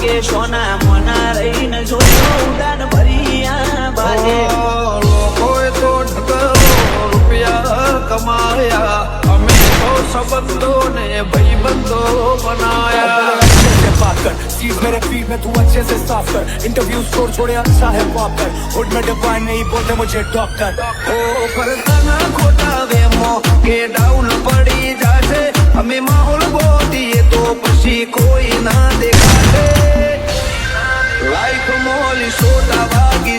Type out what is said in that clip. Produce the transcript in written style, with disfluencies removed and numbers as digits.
કે સોના મોના રહીને જોયો ઉડાન ભરિયા બાજે લોકોએ તો રૂપિયા કમાયા, અમે તો સંબંધો ને ભાઈબંધો બનાયા। सीट मेरे फीट में तू अच्छे से साफ कर, इंटरव्यू छोड़ छोड़े अच्छा है पॉप कर, हुड में डिवाइन नहीं बोलते मुझे डॉक्टर। ओ फरताना खोटा वेमो के डाउन पड़ी जाशे, અમે માહોલ ગોતીએ તો પછી કોઈ ના દેખાશે। લાઈફ મોલી સોટા વાગી